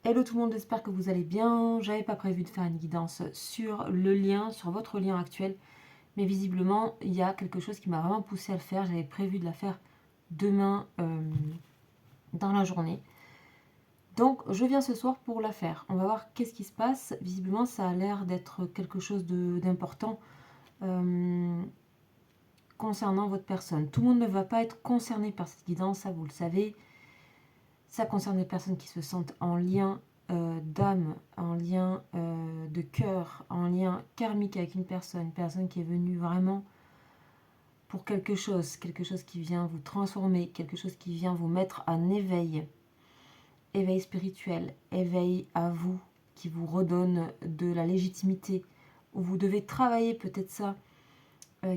Hello tout le monde, j'espère que vous allez bien. J'avais pas prévu de faire une guidance sur le lien, sur votre lien actuel, mais visiblement il y a quelque chose qui m'a vraiment poussé à le faire. J'avais prévu de la faire demain dans la journée. Donc je viens ce soir pour la faire. On va voir qu'est-ce qui se passe. Visiblement ça a l'air d'être quelque chose d'important concernant votre personne. Tout le monde ne va pas être concerné par cette guidance, ça vous le savez. Ça concerne les personnes qui se sentent en lien d'âme, en lien de cœur, en lien karmique avec une personne qui est venue vraiment pour quelque chose qui vient vous transformer, quelque chose qui vient vous mettre en éveil, éveil spirituel, éveil à vous, qui vous redonne de la légitimité, où vous devez travailler peut-être ça,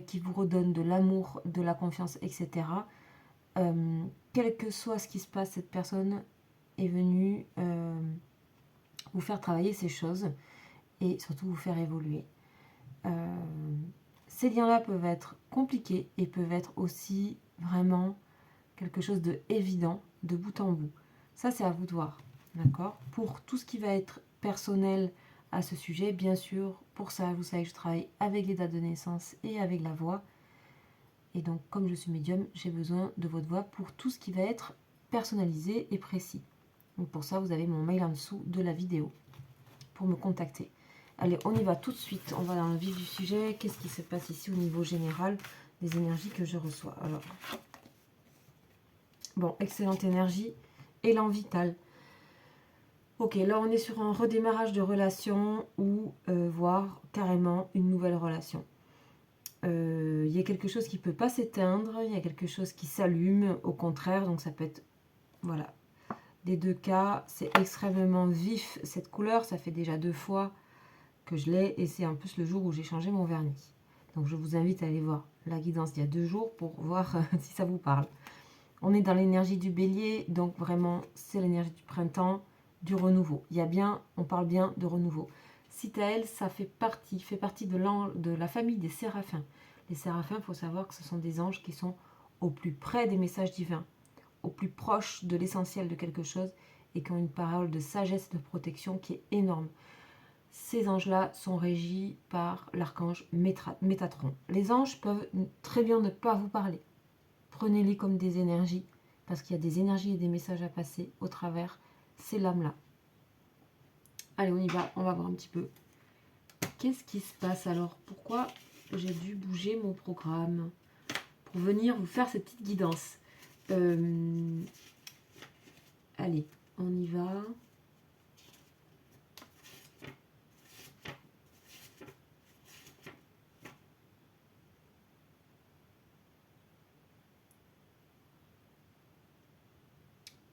qui vous redonne de l'amour, de la confiance, etc. Quel que soit ce qui se passe, cette personne est venue vous faire travailler ces choses et surtout vous faire évoluer. Ces liens-là peuvent être compliqués et peuvent être aussi vraiment quelque chose de évident de bout en bout. Ça, c'est à vous de voir, d'accord? Pour tout ce qui va être personnel à ce sujet, bien sûr, pour ça, vous savez que je travaille avec les dates de naissance et avec la voix. Et donc, comme je suis médium, j'ai besoin de votre voix pour tout ce qui va être personnalisé et précis. Donc pour ça, vous avez mon mail en dessous de la vidéo pour me contacter. Allez, on y va tout de suite. On va dans le vif du sujet. Qu'est-ce qui se passe ici au niveau général des énergies que je reçois? Alors, bon, excellente énergie. Élan vital. Ok, là on est sur un redémarrage de relation ou voire carrément une nouvelle relation. Il y a quelque chose qui ne peut pas s'éteindre, il y a quelque chose qui s'allume, au contraire, donc ça peut être, voilà, des deux cas, c'est extrêmement vif cette couleur, ça fait déjà 2 fois que je l'ai et c'est en plus le jour où j'ai changé mon vernis. Donc je vous invite à aller voir la guidance d'il y a 2 jours pour voir si ça vous parle. On est dans l'énergie du bélier, donc vraiment c'est l'énergie du printemps, du renouveau. Il y a bien, on parle bien de renouveau. Citaël, ça fait partie de la famille des séraphins. Les séraphins, il faut savoir que ce sont des anges qui sont au plus près des messages divins, au plus proche de l'essentiel de quelque chose et qui ont une parole de sagesse et de protection qui est énorme. Ces anges-là sont régis par l'archange Métatron. Les anges peuvent très bien ne pas vous parler. Prenez-les comme des énergies, parce qu'il y a des énergies et des messages à passer au travers ces lames-là. Allez, on y va, on va voir un petit peu. Qu'est-ce qui se passe alors? Pourquoi j'ai dû bouger mon programme pour venir vous faire cette petite guidance? Allez, on y va.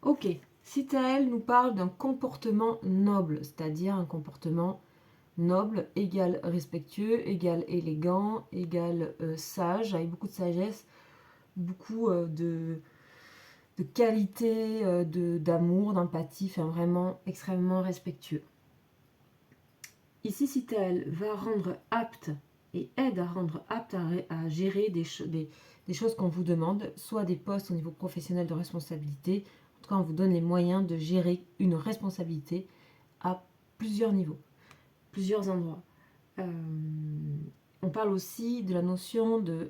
Ok, Citaël nous parle d'un comportement noble, c'est-à-dire un comportement noble égale respectueux, égale élégant, égale sage, avec beaucoup de sagesse, beaucoup de qualité, d'amour, d'empathie, enfin vraiment extrêmement respectueux. Ici, Citaël va rendre apte et aide à rendre apte à gérer des choses qu'on vous demande, soit des postes au niveau professionnel de responsabilité. En tout cas, on vous donne les moyens de gérer une responsabilité à plusieurs niveaux, plusieurs endroits. On parle aussi de la notion de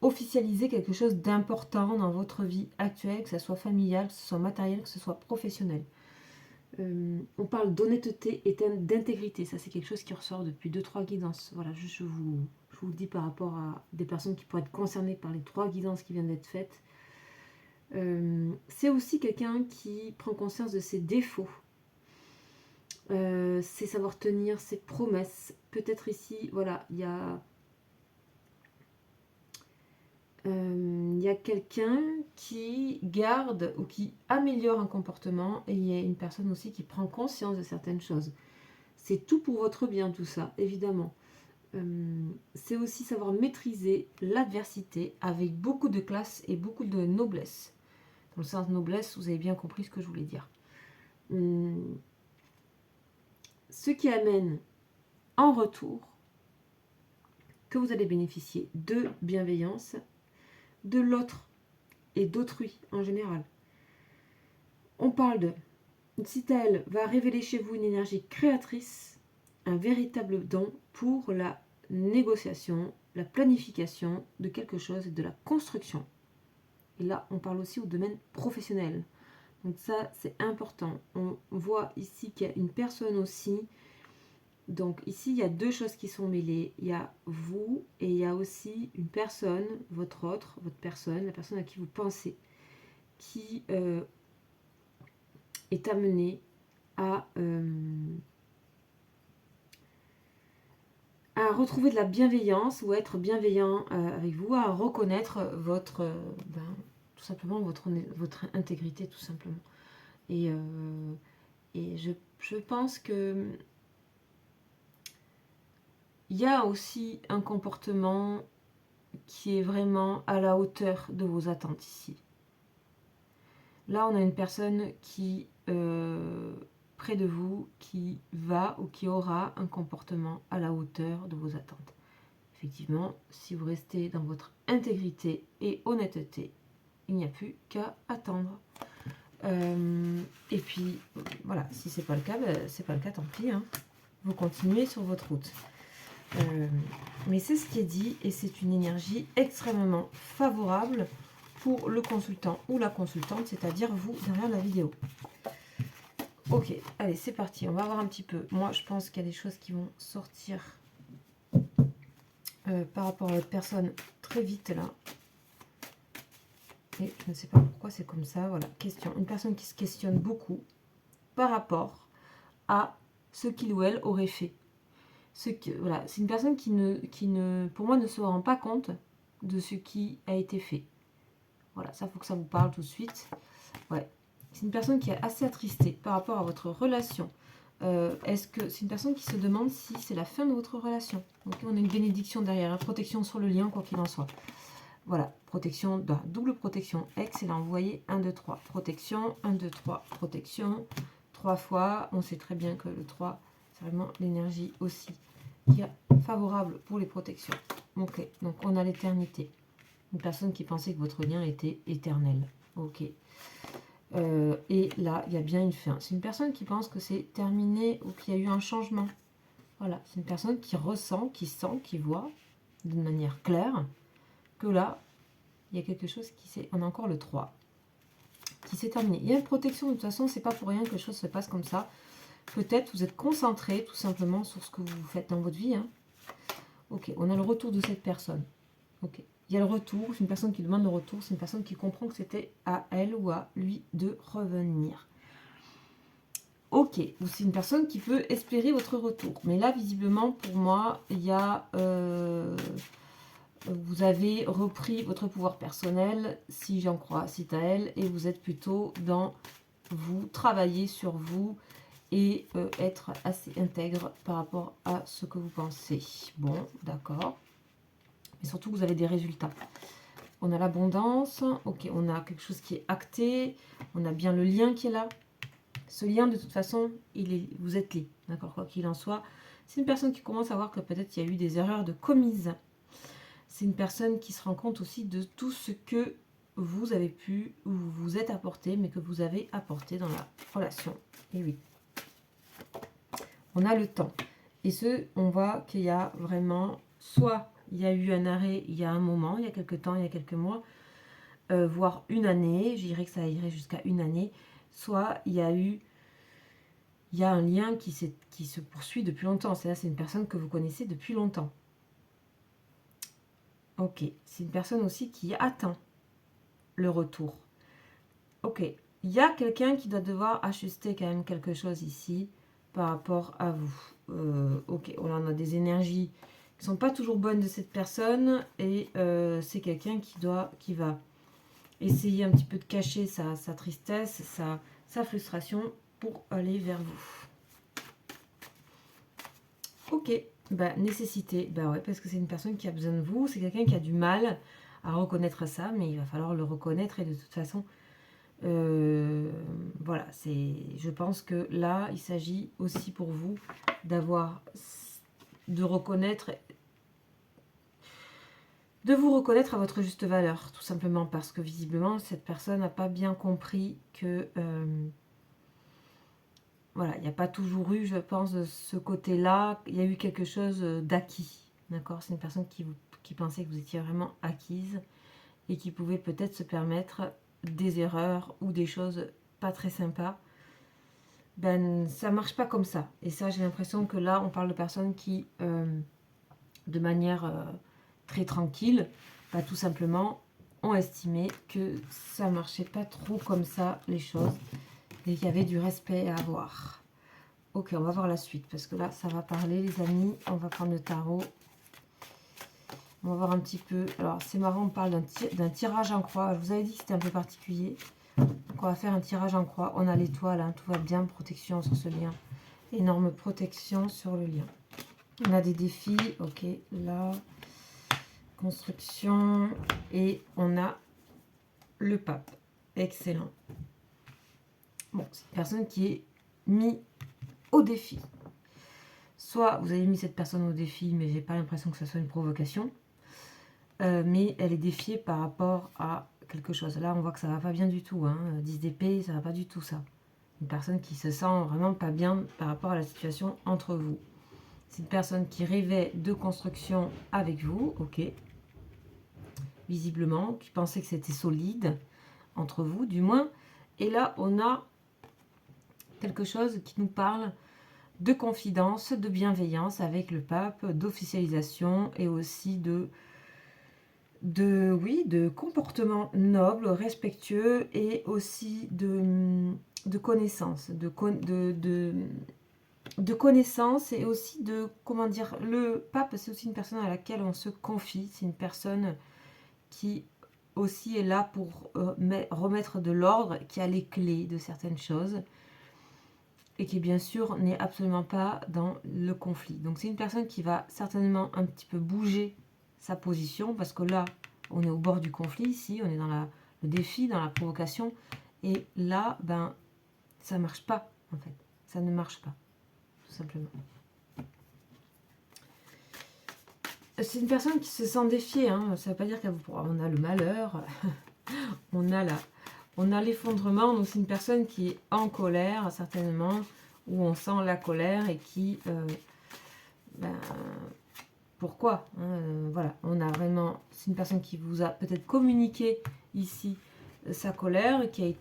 officialiser quelque chose d'important dans votre vie actuelle, que ce soit familial, que ce soit matériel, que ce soit professionnel. On parle d'honnêteté et d'intégrité. Ça, c'est quelque chose qui ressort depuis 2-3 guidances. Voilà, je vous le dis par rapport à des personnes qui pourraient être concernées par les 3 guidances qui viennent d'être faites. C'est aussi quelqu'un qui prend conscience de ses défauts. C'est savoir tenir ses promesses. Peut-être ici, voilà, il y a quelqu'un qui garde ou qui améliore un comportement et il y a une personne aussi qui prend conscience de certaines choses. C'est tout pour votre bien tout ça, évidemment. C'est aussi savoir maîtriser l'adversité avec beaucoup de classe et beaucoup de noblesse. Dans le sens noblesse, vous avez bien compris ce que je voulais dire. Ce qui amène en retour que vous allez bénéficier de bienveillance de l'autre et d'autrui en général. on parle de Cital va révéler chez vous une énergie créatrice, un véritable don pour la négociation, la planification de quelque chose et de la construction. Et là, on parle aussi au domaine professionnel. Donc ça, c'est important. On voit ici qu'il y a une personne aussi. Donc ici, il y a deux choses qui sont mêlées. Il y a vous et il y a aussi une personne, votre personne, la personne à qui vous pensez, qui est amenée à retrouver de la bienveillance ou être bienveillant avec vous, à reconnaître votre, tout simplement votre intégrité, tout simplement. Et je pense que il y a aussi un comportement qui est vraiment à la hauteur de vos attentes ici. Là, on a une personne qui, près de vous, qui va ou qui aura un comportement à la hauteur de vos attentes. Effectivement, si vous restez dans votre intégrité et honnêteté, il n'y a plus qu'à attendre. Et puis, voilà, si c'est pas le cas, c'est pas le cas, tant pis. Hein. Vous continuez sur votre route. Mais c'est ce qui est dit et c'est une énergie extrêmement favorable pour le consultant ou la consultante, c'est-à-dire vous derrière la vidéo. Ok, allez, c'est parti. On va voir un petit peu. Moi, je pense qu'il y a des choses qui vont sortir par rapport à votre personne très vite là. Et je ne sais pas pourquoi c'est comme ça. Voilà, question. Une personne qui se questionne beaucoup par rapport à ce qu'il ou elle aurait fait. Voilà, c'est une personne qui ne, pour moi, ne se rend pas compte de ce qui a été fait. Voilà, ça, faut que ça vous parle tout de suite. Ouais, c'est une personne qui est assez attristée par rapport à votre relation. Est-ce que c'est une personne qui se demande si c'est la fin de votre relation? Donc, on a une bénédiction derrière, hein, protection sur le lien, quoi qu'il en soit. Voilà, protection, double protection. Excellent, vous voyez, 1, 2, 3. Protection, 1, 2, 3. Protection, 3 fois. On sait très bien que le 3, c'est vraiment l'énergie aussi qui est favorable pour les protections. Ok, donc on a l'éternité. Une personne qui pensait que votre lien était éternel. Ok. Et là, il y a bien une fin. C'est une personne qui pense que c'est terminé ou qu'il y a eu un changement. Voilà, c'est une personne qui ressent, qui sent, qui voit d'une manière claire que là, il y a quelque chose qui s'est... On a encore le 3 qui s'est terminé. Il y a une protection, de toute façon, c'est pas pour rien que les choses se passent comme ça. Peut-être vous êtes concentré tout simplement sur ce que vous faites dans votre vie. Hein. Ok, on a le retour de cette personne. Ok, il y a le retour, c'est une personne qui demande le retour, c'est une personne qui comprend que c'était à elle ou à lui de revenir. Ok, ou c'est une personne qui peut espérer votre retour. Mais là, visiblement, pour moi, il y a... vous avez repris votre pouvoir personnel, si j'en crois, c'est à elle, et vous êtes plutôt dans vous travailler sur vous et être assez intègre par rapport à ce que vous pensez. Bon, d'accord. Mais surtout, vous avez des résultats. On a l'abondance, ok, on a quelque chose qui est acté, on a bien le lien qui est là. Ce lien, de toute façon, vous êtes liés, d'accord, quoi qu'il en soit. C'est une personne qui commence à voir que peut-être il y a eu des erreurs de commises. C'est une personne qui se rend compte aussi de tout ce que vous avez pu ou vous vous êtes apporté, mais que vous avez apporté dans la relation. Et oui. On a le temps. Et on voit qu'il y a vraiment, soit il y a eu un arrêt il y a un moment, il y a quelques temps, il y a quelques mois, voire une année, je dirais que ça irait jusqu'à une année, soit il y a un lien qui se poursuit depuis longtemps. C'est une personne que vous connaissez depuis longtemps. Ok, c'est une personne aussi qui attend le retour. Ok, il y a quelqu'un qui doit devoir ajuster quand même quelque chose ici par rapport à vous. Ok, on en a des énergies qui sont pas toujours bonnes de cette personne et c'est quelqu'un qui va essayer un petit peu de cacher sa tristesse, sa frustration pour aller vers vous. Ok, bah nécessité, bah ouais, parce que c'est une personne qui a besoin de vous, c'est quelqu'un qui a du mal à reconnaître ça, mais il va falloir le reconnaître et de toute façon, voilà, je pense que là, il s'agit aussi pour vous de reconnaître de vous reconnaître à votre juste valeur, tout simplement parce que visiblement cette personne n'a pas bien compris que voilà, il n'y a pas toujours eu, je pense, de ce côté-là, il y a eu quelque chose d'acquis, d'accord? C'est une personne qui pensait que vous étiez vraiment acquise et qui pouvait peut-être se permettre des erreurs ou des choses pas très sympas. Ben, ça marche pas comme ça. Et ça, j'ai l'impression que là, on parle de personnes qui, de manière très tranquille, bah, tout simplement, ont estimé que ça marchait pas trop comme ça, les choses, et qu'il y avait du respect à avoir. Ok, on va voir la suite, parce que là, ça va parler, les amis. On va prendre le tarot. On va voir un petit peu. Alors, c'est marrant, on parle d'un tirage en croix. Je vous avais dit que c'était un peu particulier. Donc, on va faire un tirage en croix. On a l'étoile, hein, tout va bien. Protection sur ce lien. Énorme protection sur le lien. On a des défis. Ok, là. Construction. Et on a le pape. Excellent. Bon, c'est une personne qui est mise au défi. Soit vous avez mis cette personne au défi, mais j'ai pas l'impression que ce soit une provocation. Mais elle est défiée par rapport à quelque chose. Là, on voit que ça va pas bien du tout. Hein. 10 d'épée, ça va pas du tout ça. Une personne qui se sent vraiment pas bien par rapport à la situation entre vous. C'est une personne qui rêvait de construction avec vous, ok. Visiblement, qui pensait que c'était solide entre vous, du moins. Et là, on a quelque chose qui nous parle de confidence, de bienveillance avec le pape, d'officialisation et aussi de comportement noble, respectueux et aussi de connaissance, de connaissance et aussi de, comment dire, le pape c'est aussi une personne à laquelle on se confie, c'est une personne qui aussi est là pour remettre de l'ordre, qui a les clés de certaines choses et qui bien sûr n'est absolument pas dans le conflit. Donc c'est une personne qui va certainement un petit peu bouger sa position parce que là on est au bord du conflit, ici on est dans le défi, dans la provocation et là ben ça marche pas en fait, ça ne marche pas tout simplement. C'est une personne qui se sent défiée, hein. Ça ne veut pas dire qu'on a le malheur, on a l'effondrement, donc c'est une personne qui est en colère certainement, où on sent la colère et qui pourquoi hein, voilà, on a vraiment, c'est une personne qui vous a peut-être communiqué ici sa colère, qui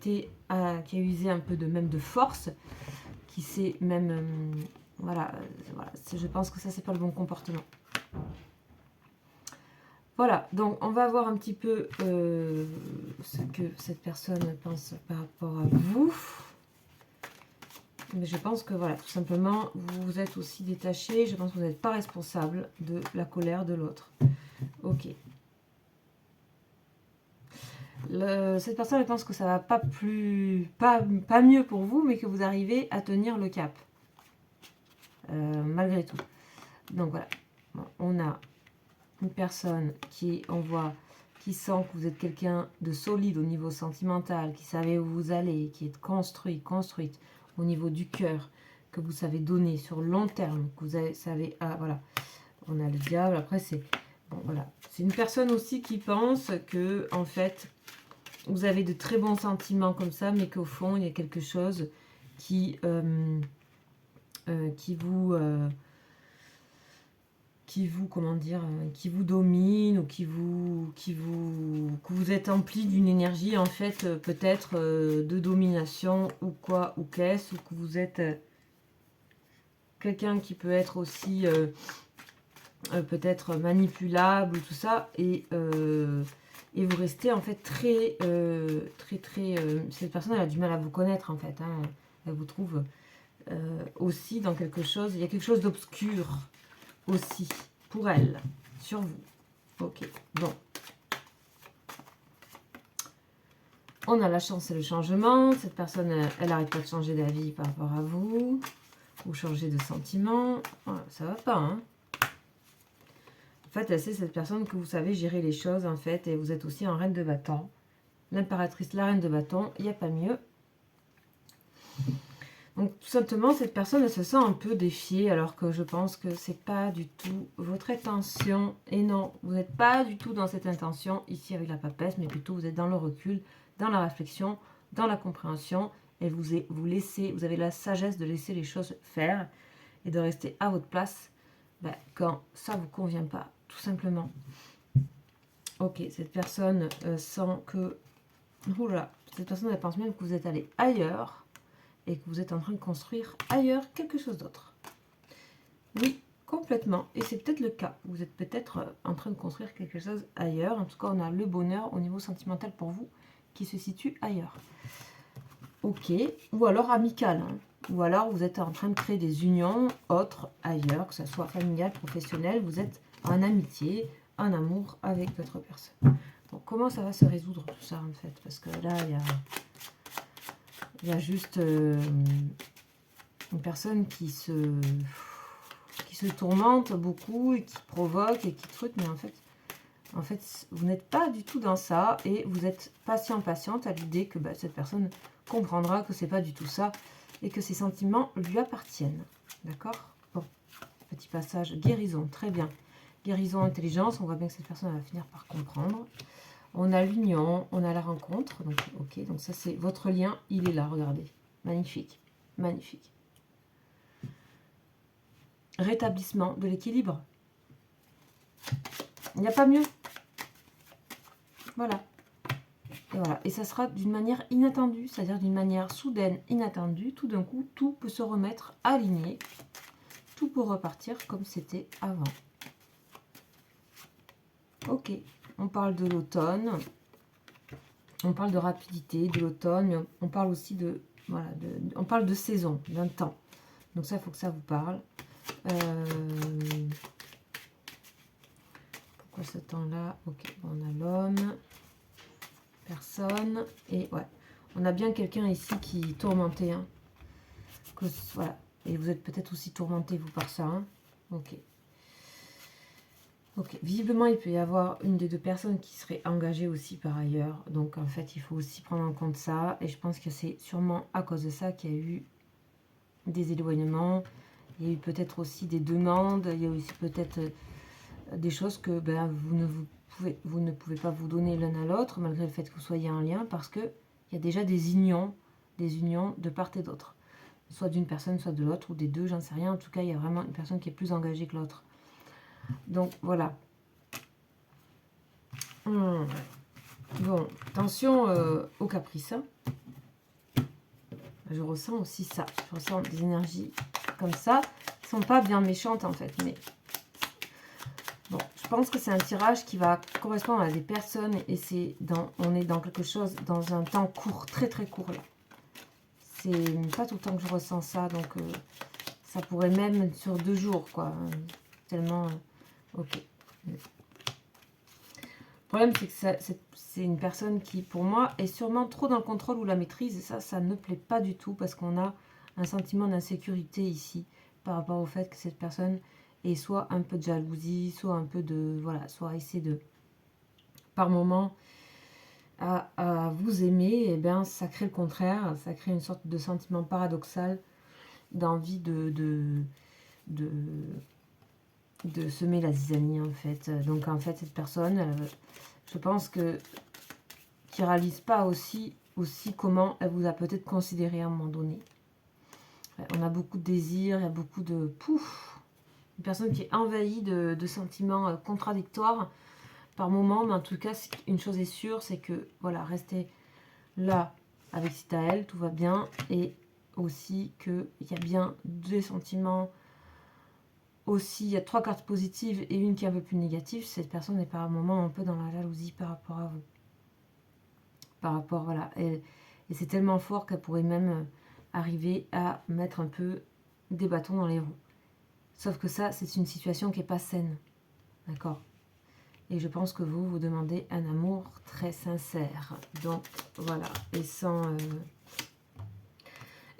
a usé un peu même de force, qui s'est même voilà, je pense que ça c'est pas le bon comportement. Voilà, donc on va voir un petit peu ce que cette personne pense par rapport à vous. Mais je pense que voilà, tout simplement, vous êtes aussi détaché. Je pense que vous n'êtes pas responsable de la colère de l'autre. Ok. Cette personne, elle pense que ça va pas mieux pour vous, mais que vous arrivez à tenir le cap. Malgré tout. Donc voilà. Bon, on a une personne qui sent que vous êtes quelqu'un de solide au niveau sentimental, qui savait où vous allez, qui est construite au niveau du cœur, que vous savez donner sur le long terme, que vous savez, ah voilà, on a le diable, après c'est, bon voilà, c'est une personne aussi qui pense que, en fait, vous avez de très bons sentiments comme ça, mais qu'au fond, il y a quelque chose qui comment dire, qui vous domine ou que vous êtes empli d'une énergie en fait peut-être de domination ou quoi ou qu'est-ce, ou que vous êtes quelqu'un qui peut être aussi peut-être manipulable ou tout ça et vous restez en fait très cette personne elle a du mal à vous connaître en fait, hein. Elle vous trouve aussi dans quelque chose, il y a quelque chose d'obscur aussi pour elle, sur vous. Ok, bon. On a la chance et le changement. Cette personne, elle n'arrête pas de changer d'avis par rapport à vous. Ou changer de sentiment. Voilà, ça va pas, hein. En fait, c'est cette personne que vous savez gérer les choses, en fait. Et vous êtes aussi en reine de bâton. L'impératrice, la reine de bâton, il n'y a pas mieux. Donc tout simplement, cette personne elle se sent un peu défiée alors que je pense que c'est pas du tout votre intention. Et non, vous n'êtes pas du tout dans cette intention ici avec la papesse, mais plutôt vous êtes dans le recul, dans la réflexion, dans la compréhension et vous laissez, vous avez la sagesse de laisser les choses faire et de rester à votre place quand ça vous convient pas, tout simplement. Ok, cette personne sent que... Oula, cette personne elle pense même que vous êtes allé ailleurs et que vous êtes en train de construire ailleurs quelque chose d'autre. Oui, complètement. Et c'est peut-être le cas. Vous êtes peut-être en train de construire quelque chose ailleurs. En tout cas, on a le bonheur au niveau sentimental pour vous qui se situe ailleurs. Ok. Ou alors amical. Hein. Ou alors vous êtes en train de créer des unions autres ailleurs, que ce soit familial, professionnel. Vous êtes en amitié, en amour avec d'autres personnes. Donc, comment ça va se résoudre tout ça en fait? Parce que là, il y a juste une personne qui se tourmente beaucoup et qui provoque et qui truc, mais en fait, vous n'êtes pas du tout dans ça et vous êtes patiente à l'idée que cette personne comprendra que c'est pas du tout ça et que ses sentiments lui appartiennent. D'accord? Bon, petit passage guérison, très bien. Guérison, intelligence, on voit bien que cette personne va finir par comprendre. On a l'union, on a la rencontre, donc ok, donc ça c'est votre lien, il est là, regardez, magnifique, magnifique. Rétablissement de l'équilibre. Il n'y a pas mieux. Voilà. Et voilà. Et ça sera d'une manière inattendue, c'est-à-dire d'une manière soudaine, inattendue. Tout d'un coup, tout peut se remettre aligné. Tout peut repartir comme c'était avant. Ok. On parle de l'automne. On parle de rapidité, de l'automne. On parle aussi de... Voilà, on parle de saison, d'un temps. Donc ça, il faut que ça vous parle. Pourquoi ce temps-là? Ok, on a l'homme, personne, et ouais, on a bien quelqu'un ici qui est tourmenté, hein. Voilà, et vous êtes peut-être aussi tourmenté vous par ça, hein. Ok. Ok, visiblement il peut y avoir une des deux personnes qui serait engagée aussi par ailleurs, donc en fait il faut aussi prendre en compte ça, et je pense que c'est sûrement à cause de ça qu'il y a eu des éloignements, il y a eu peut-être aussi des demandes, il y a aussi peut-être des choses que vous ne pouvez pas vous donner l'un à l'autre, malgré le fait que vous soyez en lien, parce qu'il y a déjà des unions de part et d'autre. Soit d'une personne, soit de l'autre, ou des deux, j'en sais rien. En tout cas, il y a vraiment une personne qui est plus engagée que l'autre. Donc, voilà. Bon, attention au caprice. Je ressens aussi ça. Je ressens des énergies comme ça, qui ne sont pas bien méchantes, en fait, mais... Bon, je pense que c'est un tirage qui va correspondre à des personnes et on est dans quelque chose, dans un temps court, très très court là. C'est pas tout le temps que je ressens ça, donc ça pourrait même être sur 2 jours, quoi. Tellement, ok. Le problème, c'est que c'est une personne qui, pour moi, est sûrement trop dans le contrôle ou la maîtrise, et ça ne plaît pas du tout, parce qu'on a un sentiment d'insécurité ici, par rapport au fait que cette personne... Et soit un peu de jalousie, soit un peu de... Voilà, soit essayer de... Par moment, à vous aimer, et bien ça crée le contraire. Ça crée une sorte de sentiment paradoxal d'envie de semer la zizanie, en fait. Donc, en fait, cette personne, je pense que... qui réalise pas aussi comment elle vous a peut-être considéré à un moment donné. On a beaucoup de désirs, il y a beaucoup de... Pouf! Une personne qui est envahie de sentiments contradictoires par moment, mais en tout cas, une chose est sûre, c'est que, voilà, restez là avec Citaël, tout va bien, et aussi qu'il y a bien des sentiments, aussi, il y a 3 cartes positives et une qui est un peu plus négative. Cette personne est par un moment un peu dans la jalousie par rapport à vous. Par rapport, voilà, et c'est tellement fort qu'elle pourrait même arriver à mettre un peu des bâtons dans les roues. Sauf que ça, c'est une situation qui n'est pas saine. D'accord? Et je pense que vous demandez un amour très sincère. Donc, voilà. Et sans...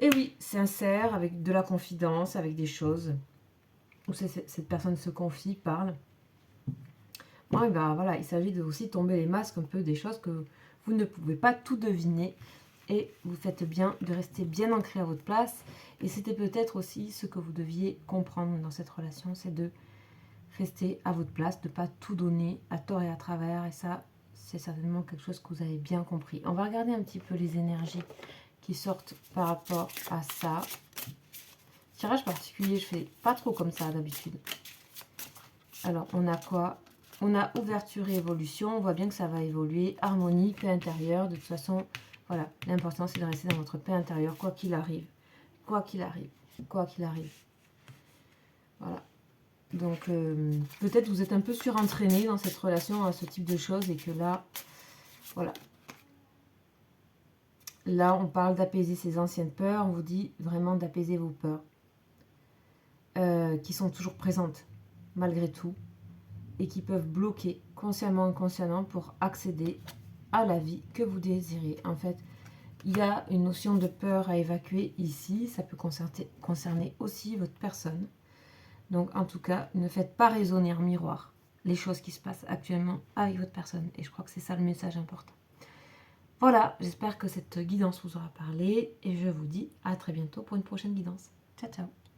Et oui, sincère, avec de la confidence, avec des choses où cette personne se confie, parle. Bon, et ben voilà, il s'agit de aussi tomber les masques un peu des choses que vous ne pouvez pas tout deviner. et vous faites bien de rester bien ancré à votre place. Et c'était peut-être aussi ce que vous deviez comprendre dans cette relation, c'est de rester à votre place, de ne pas tout donner à tort et à travers. Et ça, c'est certainement quelque chose que vous avez bien compris. On va regarder un petit peu les énergies qui sortent par rapport à ça. Tirage particulier, je fais pas trop comme ça d'habitude. Alors, on a quoi? On a ouverture et évolution. On voit bien que ça va évoluer. Harmonie, paix intérieure. De toute façon, voilà. L'important, c'est de rester dans votre paix intérieure, quoi qu'il arrive. Quoi qu'il arrive. Quoi qu'il arrive. Voilà. Donc, peut-être vous êtes un peu surentraîné dans cette relation à ce type de choses et que là, voilà. Là, on parle d'apaiser ses anciennes peurs. On vous dit vraiment d'apaiser vos peurs qui sont toujours présentes, malgré tout, et qui peuvent bloquer consciemment ou inconsciemment pour accéder à la vie que vous désirez. En fait, il y a une notion de peur à évacuer ici. Ça peut concerner aussi votre personne. Donc, en tout cas, ne faites pas résonner en miroir les choses qui se passent actuellement avec votre personne. Et je crois que c'est ça le message important. Voilà, j'espère que cette guidance vous aura parlé. Et je vous dis à très bientôt pour une prochaine guidance. Ciao, ciao.